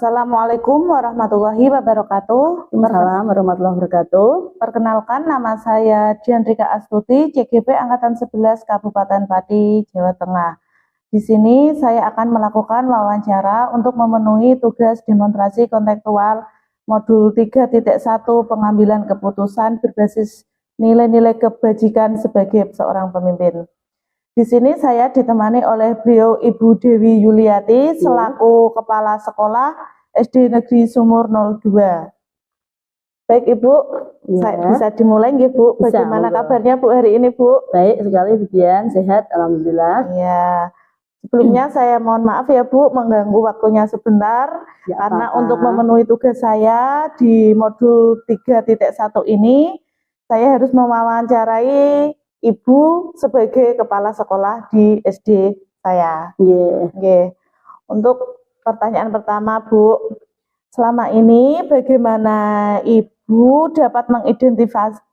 Assalamualaikum warahmatullahi wabarakatuh. Waalaikumsalam warahmatullahi wabarakatuh. Perkenalkan, nama saya Diandrika Astuti, CGP Angkatan 11 Kabupaten Pati, Jawa Tengah. Di sini saya akan melakukan wawancara untuk memenuhi tugas demonstrasi kontekstual modul 3.1 pengambilan keputusan berbasis nilai-nilai kebajikan sebagai seorang pemimpin. Di sini saya ditemani oleh beliau Ibu Dewi Yuliati selaku Kepala Sekolah SD Negeri Sumur 02. Baik Ibu, saya bisa dimulai nggih Bu? Bagaimana kabarnya Bu hari ini Bu? Baik sekali Bu Dian, sehat alhamdulillah. Ya. Sebelumnya saya mohon maaf ya Bu mengganggu waktunya sebentar karena untuk memenuhi tugas saya di modul 3.1 ini saya harus mewawancarai Ibu sebagai kepala sekolah di SD saya. Untuk pertanyaan pertama Bu, selama ini bagaimana Ibu dapat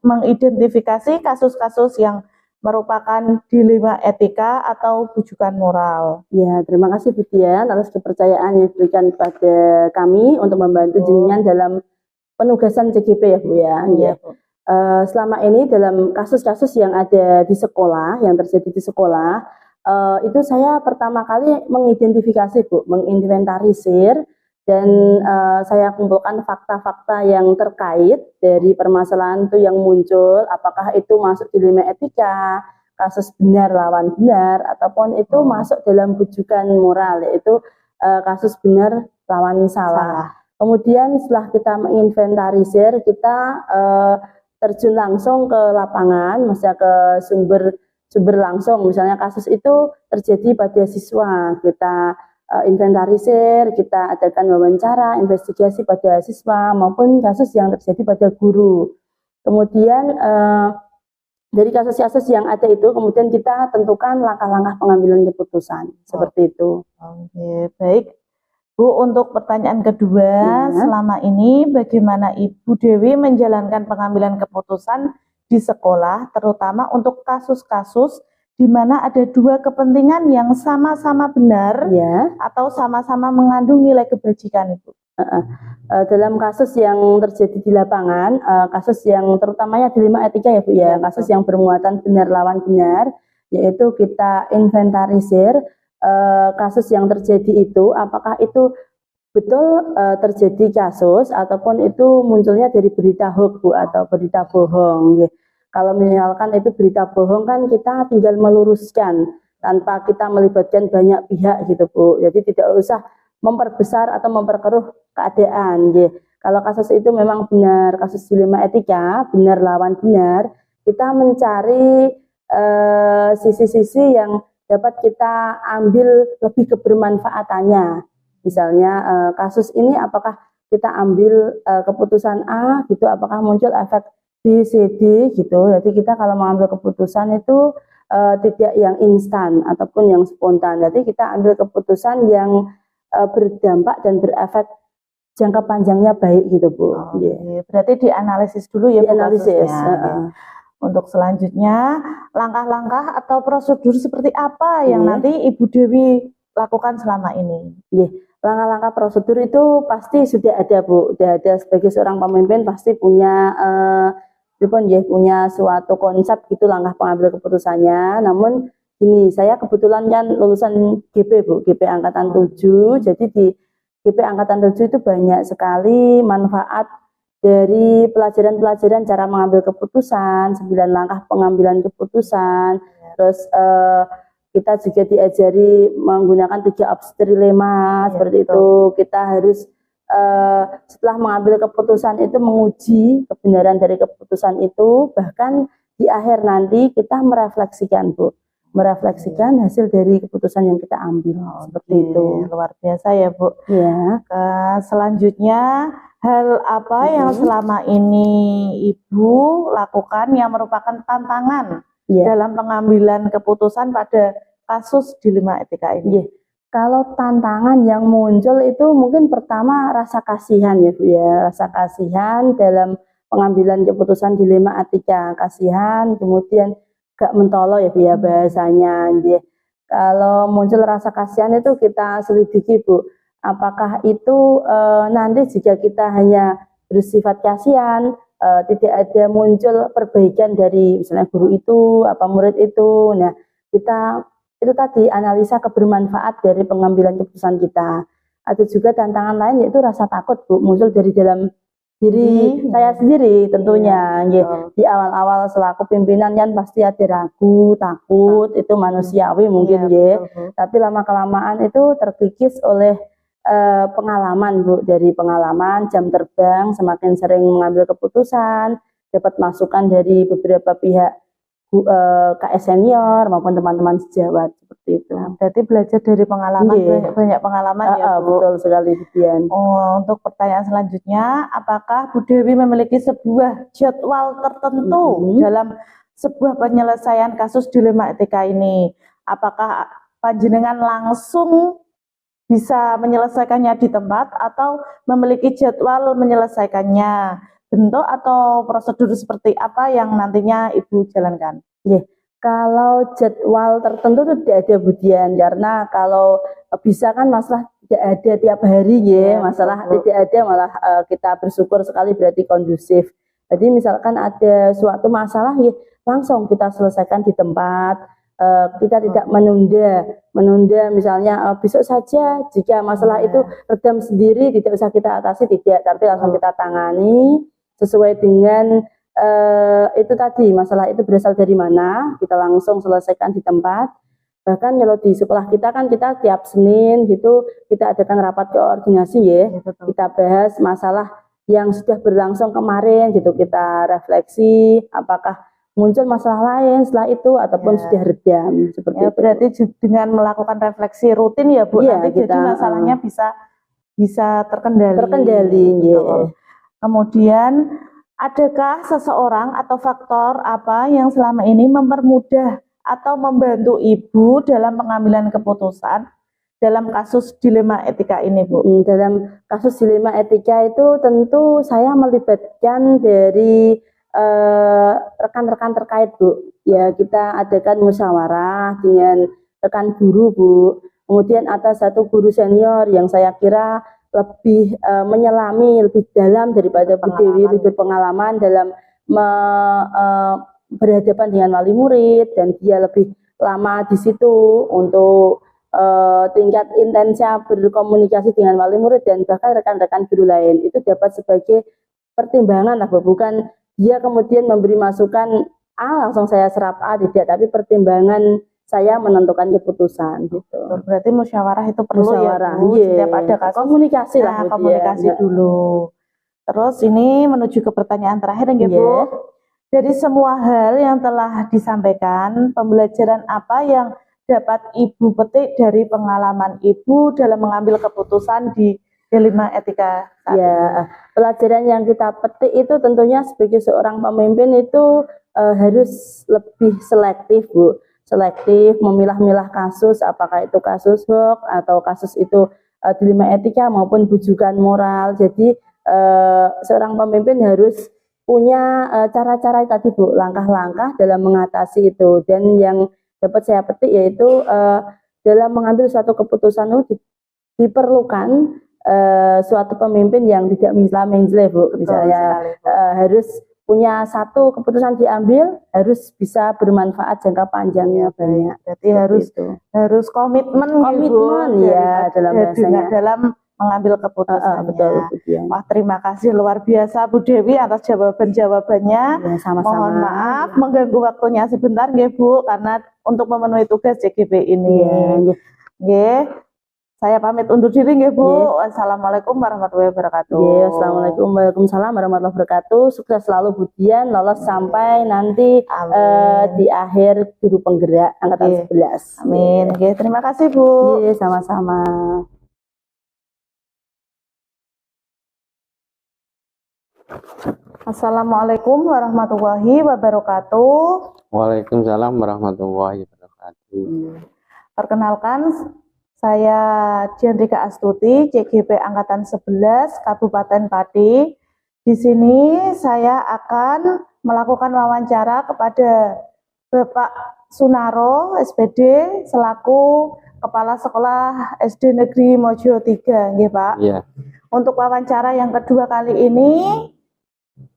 mengidentifikasi kasus-kasus yang merupakan dilema etika atau bujukan moral? Ya, terima kasih Bu Dian atas kepercayaan yang diberikan kepada kami untuk membantu jenengan dalam penugasan CGP ya Bu ya. Iya Bu. Selama ini dalam kasus-kasus yang ada di sekolah, yang terjadi di sekolah, itu saya pertama kali mengidentifikasi Bu, menginventarisir dan saya kumpulkan fakta-fakta yang terkait dari permasalahan itu yang muncul, apakah itu masuk dilema etika, kasus benar lawan benar, ataupun itu masuk dalam bujukan moral, yaitu kasus benar lawan salah. Kemudian setelah kita menginventarisir, kita terjun langsung ke lapangan, misalnya ke sumber langsung, misalnya kasus itu terjadi pada siswa, kita inventarisir, kita adakan wawancara, investigasi pada siswa maupun kasus yang terjadi pada guru. Kemudian dari kasus-kasus yang ada itu, kemudian kita tentukan langkah-langkah pengambilan keputusan, seperti itu. Oke, baik. Bu, untuk pertanyaan kedua, selama ini bagaimana Ibu Dewi menjalankan pengambilan keputusan di sekolah, terutama untuk kasus-kasus di mana ada dua kepentingan yang sama-sama benar atau sama-sama mengandung nilai kebajikan Ibu? Dalam kasus yang terjadi di lapangan, kasus yang terutamanya dilema etika ya Bu ya, kasus yang bermuatan benar lawan benar, yaitu kita inventarisir kasus yang terjadi itu, apakah itu betul terjadi kasus ataupun itu munculnya dari berita hoax Bu, atau berita bohong. Kalau misalkan itu berita bohong kan kita tinggal meluruskan tanpa kita melibatkan banyak pihak gitu Bu, jadi tidak usah memperbesar atau memperkeruh keadaan. Kalau kasus itu memang benar kasus dilema etika, benar lawan benar, kita mencari sisi-sisi yang dapat kita ambil lebih kebermanfaatannya. Misalnya kasus ini apakah kita ambil keputusan A gitu, apakah muncul efek B, C, D gitu. Jadi kita kalau mengambil keputusan itu tidak yang instan ataupun yang spontan. Jadi kita ambil keputusan yang berdampak dan berefek jangka panjangnya baik gitu Bu. Berarti dianalisis dulu ya Bu, dianalisis. Untuk selanjutnya, langkah-langkah atau prosedur seperti apa yang nanti Ibu Dewi lakukan selama ini? Langkah-langkah prosedur itu pasti sudah ada Bu, sudah ada. Sebagai seorang pemimpin pasti punya punya suatu konsep gitu langkah pengambil keputusannya. Namun gini, saya kebetulan kan lulusan GP Bu, GP Angkatan 7, jadi di GP Angkatan 7 itu banyak sekali manfaat dari pelajaran-pelajaran cara mengambil keputusan, 9 langkah pengambilan keputusan, terus kita juga diajari menggunakan 3 opsi trilema, seperti itu. Kita harus setelah mengambil keputusan itu menguji kebenaran dari keputusan itu, bahkan di akhir nanti kita merefleksikan Bu, merefleksikan hasil dari keputusan yang kita ambil, seperti itu. Luar biasa ya Bu. Selanjutnya, hal apa yang selama ini Ibu lakukan yang merupakan tantangan dalam pengambilan keputusan pada kasus dilema etika ini? Kalau tantangan yang muncul itu mungkin pertama rasa kasihan ya Bu ya, rasa kasihan dalam pengambilan keputusan dilema etika, kasihan, kemudian gak mentolo ya Bu ya bahasanya. Kalau muncul rasa kasihan itu kita selidiki Bu, apakah itu nanti jika kita hanya bersifat kasihan, tidak ada muncul perbaikan dari misalnya guru itu, apa murid itu. Nah, kita itu tadi analisa kebermanfaat dari pengambilan keputusan kita. Atau juga tantangan lain yaitu rasa takut, Bu, muncul dari dalam diri saya sendiri tentunya. Di awal-awal selaku pimpinan kan pasti ada ragu, takut, itu manusiawi mungkin tapi lama-kelamaan itu terkikis oleh pengalaman, Bu, dari pengalaman jam terbang, semakin sering mengambil keputusan, dapat masukan dari beberapa pihak, KS senior maupun teman-teman sejawat seperti itu. Berarti belajar dari pengalaman, banyak pengalaman ya, Bu. Betul sekali, Dian. Untuk pertanyaan selanjutnya, apakah Bu Dewi memiliki sebuah jadwal tertentu dalam sebuah penyelesaian kasus dilema etika ini? Apakah panjenengan langsung bisa menyelesaikannya di tempat atau memiliki jadwal menyelesaikannya? Bentuk atau prosedur seperti apa yang nantinya Ibu jalankan? Kalau jadwal tertentu itu tidak ada, Bu Dian, karena kalau bisa kan masalah tidak ada tiap hari masalah tidak ada, malah kita bersyukur sekali berarti kondusif. Jadi misalkan ada suatu masalah langsung kita selesaikan di tempat, kita tidak menunda misalnya besok saja, jika masalah itu redam sendiri tidak usah kita atasi, tidak, tapi langsung kita tangani sesuai dengan itu tadi, masalah itu berasal dari mana, kita langsung selesaikan di tempat. Bahkan kalau di sekolah kita kan kita tiap Senin gitu kita adakan rapat koordinasi kita bahas masalah yang sudah berlangsung kemarin gitu, kita refleksi apakah muncul masalah lain setelah itu ataupun sudah redam seperti itu. Berarti dengan melakukan refleksi rutin ya, Bu, nanti kita, jadi masalahnya bisa terkendali. Kemudian, adakah seseorang atau faktor apa yang selama ini mempermudah atau membantu Ibu dalam pengambilan keputusan dalam kasus dilema etika ini, Bu? Dalam kasus dilema etika itu tentu saya melibatkan dari rekan-rekan terkait, Bu. Ya, kita adakan musyawarah dengan rekan guru, Bu. Kemudian atas satu guru senior yang saya kira lebih menyelami, lebih dalam daripada Bu Dewi, lebih pengalaman dalam berhadapan dengan wali murid, dan dia lebih lama di situ untuk tingkat intensnya berkomunikasi dengan wali murid dan bahkan rekan-rekan guru lain. Itu dapat sebagai pertimbangan lah, bukan dia kemudian memberi masukan langsung saya serap tidak, tapi pertimbangan saya menentukan keputusan gitu. Berarti musyawarah itu perlu ya, Bu? Setiap ada kasus komunikasi lah, komunikasi dulu. Terus ini menuju ke pertanyaan terakhir ya, Bu. Dari semua hal yang telah disampaikan, pembelajaran apa yang dapat Ibu petik dari pengalaman Ibu dalam mengambil keputusan di dilema etika saat ini? Pelajaran yang kita petik itu tentunya sebagai seorang pemimpin itu harus lebih selektif, Bu. Selektif, memilah-milah kasus, apakah itu kasus hoax atau kasus itu dilema etika maupun bujukan moral. Jadi seorang pemimpin harus punya cara-cara tadi, Bu, langkah-langkah dalam mengatasi itu. Dan yang dapat saya petik yaitu dalam mengambil suatu keputusan itu diperlukan suatu pemimpin yang tidak menjelek, Bu. Misalnya harus punya satu keputusan diambil harus bisa bermanfaat jangka panjangnya banyak. Berarti harus komitmen ya dalam mengambil keputusan. Wah, terima kasih luar biasa Bu Dewi atas jawaban-jawabannya. Sama-sama. Mohon maaf mengganggu waktunya sebentar nggih, Bu, karena untuk memenuhi tugas CGP ini. Saya pamit undur diri nggih, Bu. Wassalamualaikum warahmatullahi wabarakatuh. Assalamualaikum warahmatullahi wabarakatuh. Sukses selalu Bu Dian, lolos sampai nanti di akhir guru penggerak angkatan 11. Amin. Terima kasih, Bu. Sama-sama. Assalamualaikum warahmatullahi wabarakatuh. Waalaikumsalam warahmatullahi wabarakatuh. Perkenalkan, saya Diandrika Astuti, CGP Angkatan 11 Kabupaten Pati. Di sini saya akan melakukan wawancara kepada Bapak Sunaro, SPD, selaku Kepala Sekolah SD Negeri Mojo 3, nggih Pak. Iya. Untuk wawancara yang kedua kali ini,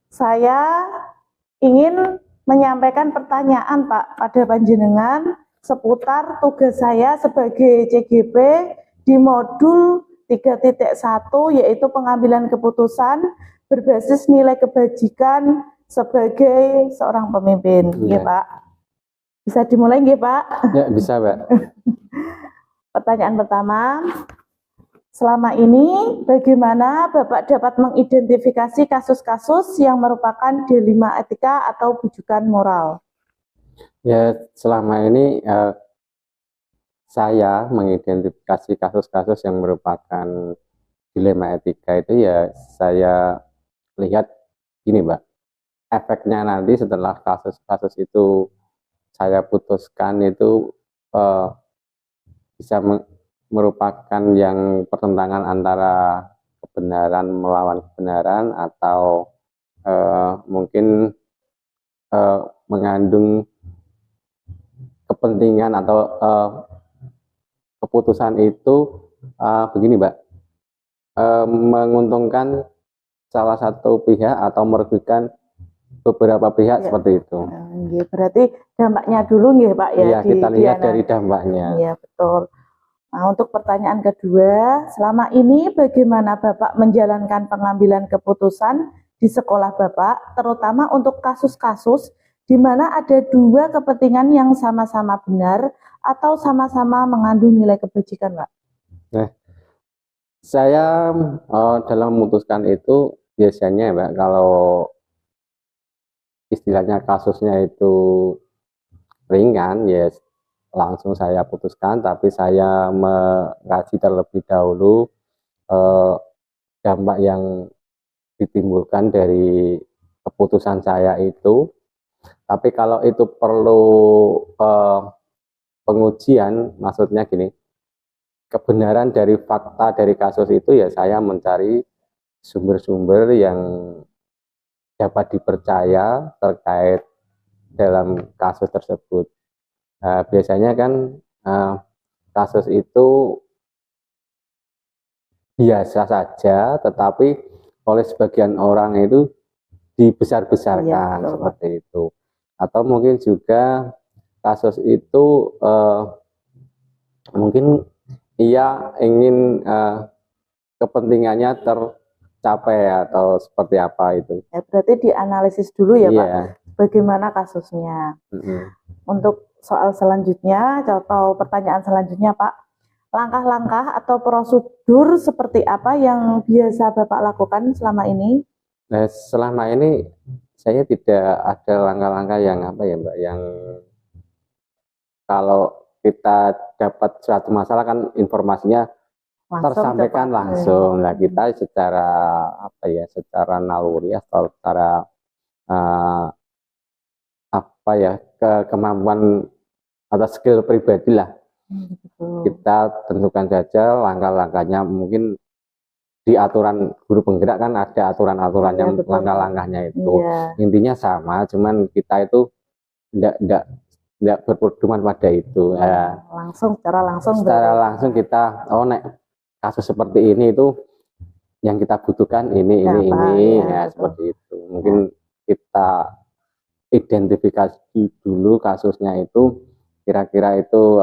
saya ingin menyampaikan pertanyaan Pak pada panjenengan seputar tugas saya sebagai CGP di modul 3.1, yaitu pengambilan keputusan berbasis nilai kebajikan sebagai seorang pemimpin. Nggih Pak. Bisa dimulai nggih Pak? Ya, bisa, Mbak. Pertanyaan pertama, selama ini bagaimana Bapak dapat mengidentifikasi kasus-kasus yang merupakan dilema etika atau bujukan moral? Ya, selama ini saya mengidentifikasi kasus-kasus yang merupakan dilema etika itu ya saya lihat gini, Mbak. Efeknya nanti setelah kasus-kasus itu saya putuskan itu bisa merupakan yang pertentangan antara kebenaran melawan kebenaran atau mungkin mengandung kepentingan atau keputusan itu begini Mbak, menguntungkan salah satu pihak atau merugikan beberapa pihak seperti itu. Berarti dampaknya dulu nggih Pak ya? Iya, kita lihat dari dampaknya. Iya, betul. Nah, untuk pertanyaan kedua, selama ini bagaimana Bapak menjalankan pengambilan keputusan di sekolah Bapak, terutama untuk kasus-kasus di mana ada dua kepentingan yang sama-sama benar atau sama-sama mengandung nilai kebajikan, Pak? Nah, saya dalam memutuskan itu biasanya Mbak, kalau istilahnya kasusnya itu ringan, ya langsung saya putuskan, tapi saya mengkaji terlebih dahulu dampak yang ditimbulkan dari keputusan saya itu. Tapi kalau itu perlu pengujian, maksudnya gini, kebenaran dari fakta dari kasus itu ya saya mencari sumber-sumber yang dapat dipercaya terkait dalam kasus tersebut. Biasanya kan kasus itu biasa saja, tetapi oleh sebagian orang itu dibesar-besarkan seperti itu. Atau mungkin juga kasus itu mungkin ia ingin kepentingannya tercapai atau seperti apa itu. Ya, berarti dianalisis dulu ya Pak, bagaimana kasusnya. Untuk soal selanjutnya atau pertanyaan selanjutnya Pak, langkah-langkah atau prosedur seperti apa yang biasa Bapak lakukan selama ini? Nah, selama ini saya tidak ada langkah-langkah yang apa ya Mbak, yang kalau kita dapat suatu masalah kan informasinya tersampaikan langsung. Nah, kita secara apa ya, secara naluri atau secara apa ya, kemampuan atau skill pribadi lah, kita tentukan saja langkah-langkahnya. Mungkin di aturan guru penggerak kan ada aturan-aturan yang langkah-langkahnya itu intinya sama, cuman kita itu tidak berpedoman pada itu. Secara langsung kita nek kasus seperti ini itu yang kita butuhkan ini ya, seperti itu. Mungkin kita identifikasi dulu kasusnya itu, kira-kira itu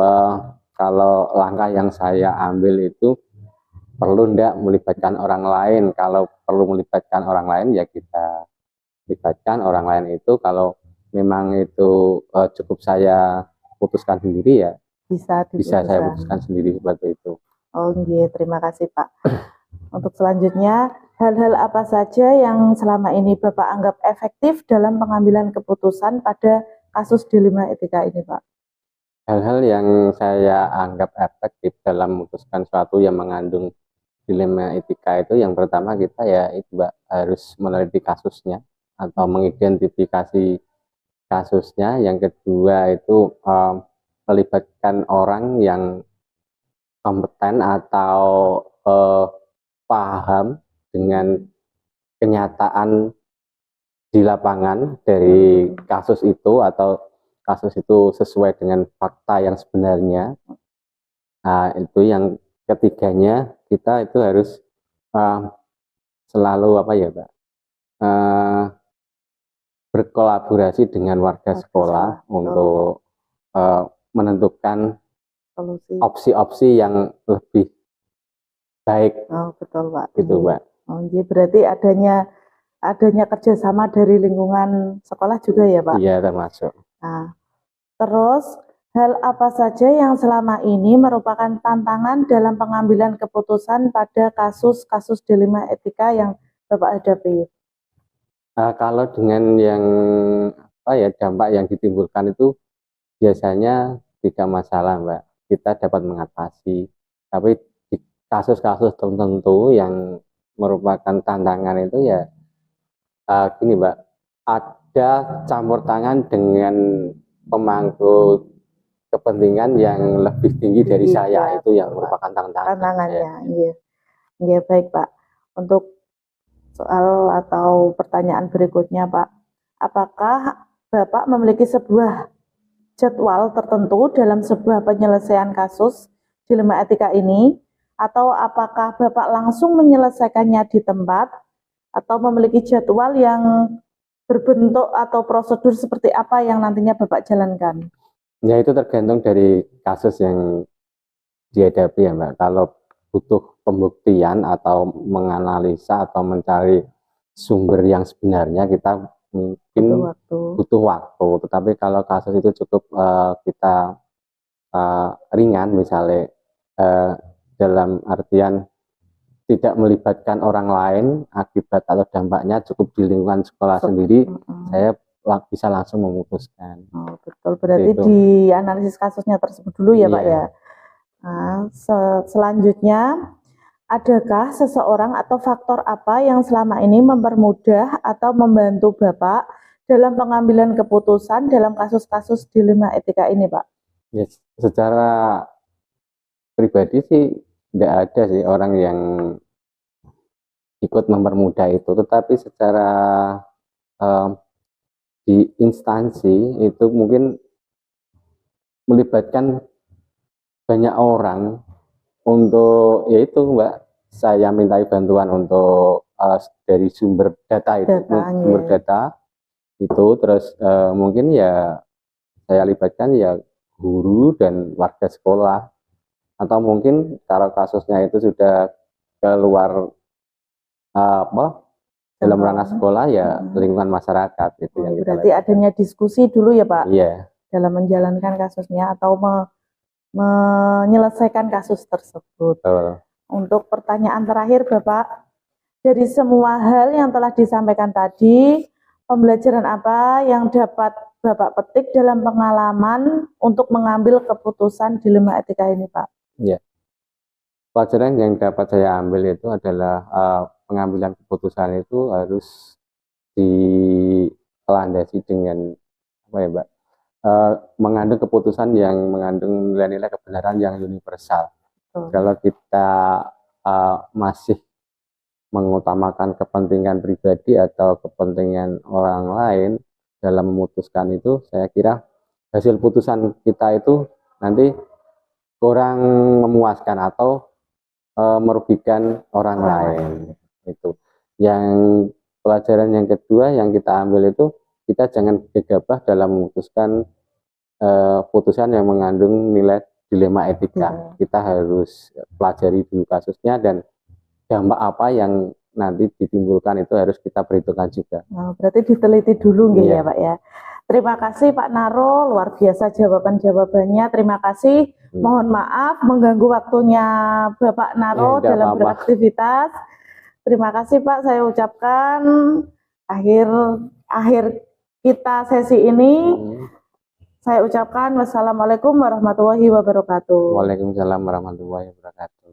kalau langkah yang saya ambil itu perlu ndak melibatkan orang lain. Kalau perlu melibatkan orang lain ya kita libatkan orang lain itu. Kalau memang itu cukup saya putuskan sendiri ya bisa saya putuskan sendiri seperti itu. Oh iya, terima kasih Pak. Untuk selanjutnya, hal-hal apa saja yang selama ini Bapak anggap efektif dalam pengambilan keputusan pada kasus dilema etika ini Pak? Hal-hal yang saya anggap efektif dalam memutuskan sesuatu yang mengandung dilema etika itu, yang pertama kita ya itu Mbak, harus meneliti kasusnya atau mengidentifikasi kasusnya. Yang kedua itu melibatkan orang yang kompeten atau paham dengan kenyataan di lapangan dari kasus itu, atau kasus itu sesuai dengan fakta yang sebenarnya. Nah, itu yang ketiganya, kita itu harus selalu apa ya, Pak? Berkolaborasi dengan warga sekolah untuk menentukan Solusi. opsi-opsi yang lebih baik. Oh, betul Pak. Gitu, Pak. Oh, jadi berarti adanya kerjasama dari lingkungan sekolah juga ya Pak? Iya, termasuk. Nah, terus hal apa saja yang selama ini merupakan tantangan dalam pengambilan keputusan pada kasus-kasus dilema etika yang Bapak hadapi? Kalau dengan yang apa ya, dampak yang ditimbulkan itu biasanya tidak masalah, Mbak. Kita dapat mengatasi. Tapi di kasus-kasus tertentu yang merupakan tantangan itu ya gini, Mbak, ada campur tangan dengan pemangku kepentingan yang lebih tinggi dari saya, itu yang merupakan tantangannya. Iya. Iya, baik Pak. Untuk soal atau pertanyaan berikutnya Pak, apakah Bapak memiliki sebuah jadwal tertentu dalam sebuah penyelesaian kasus dilema etika ini, atau apakah Bapak langsung menyelesaikannya di tempat, atau memiliki jadwal yang berbentuk atau prosedur seperti apa yang nantinya Bapak jalankan? Ya, itu tergantung dari kasus yang dihadapi ya, Mbak. Kalau butuh pembuktian atau menganalisa atau mencari sumber yang sebenarnya, kita mungkin butuh waktu. Tetapi kalau kasus itu cukup kita ringan, misalnya dalam artian tidak melibatkan orang lain, akibat atau dampaknya cukup di lingkungan sekolah sendiri, saya bisa langsung memutuskan. Oh, betul, berarti dianalisis kasusnya tersebut dulu ya Pak ya. Nah, selanjutnya, adakah seseorang atau faktor apa yang selama ini mempermudah atau membantu Bapak dalam pengambilan keputusan dalam kasus-kasus dilema etika ini, Pak? Yes, secara pribadi sih tidak ada sih orang yang ikut mempermudah itu, tetapi secara di instansi itu mungkin melibatkan banyak orang untuk, yaitu Mbak, saya mintai bantuan untuk dari sumber data itu, terus mungkin ya saya libatkan ya guru dan warga sekolah, atau mungkin kalau kasusnya itu sudah keluar dalam ranah sekolah ya lingkungan masyarakat itu yang kita berarti lakukan. Adanya diskusi dulu ya Pak, dalam menjalankan kasusnya atau menyelesaikan kasus tersebut. Untuk pertanyaan terakhir Bapak, dari semua hal yang telah disampaikan tadi, pembelajaran apa yang dapat Bapak petik dalam pengalaman untuk mengambil keputusan dilema etika ini Pak? Ya, pelajaran yang dapat saya ambil itu adalah pengambilan keputusan itu harus dilandasi dengan apa ya, Mbak, mengandung keputusan yang mengandung nilai-nilai kebenaran yang universal. Kalau kita masih mengutamakan kepentingan pribadi atau kepentingan orang lain dalam memutuskan itu, saya kira hasil putusan kita itu nanti kurang memuaskan atau merugikan orang lain. Itu yang pelajaran yang kedua yang kita ambil itu, kita jangan gegabah dalam memutuskan putusan yang mengandung nilai dilema etika. Kita harus pelajari dulu kasusnya dan dampak apa yang nanti ditimbulkan itu harus kita perhitungkan juga. Nah, berarti diteliti dulu ya Pak ya. Terima kasih Pak Naro, luar biasa jawaban-jawabannya. Terima kasih. Mohon maaf mengganggu waktunya Bapak Naro dalam beraktivitas. Terima kasih Pak, saya ucapkan akhir kita sesi ini. Saya ucapkan wassalamualaikum warahmatullahi wabarakatuh. Waalaikumsalam warahmatullahi wabarakatuh.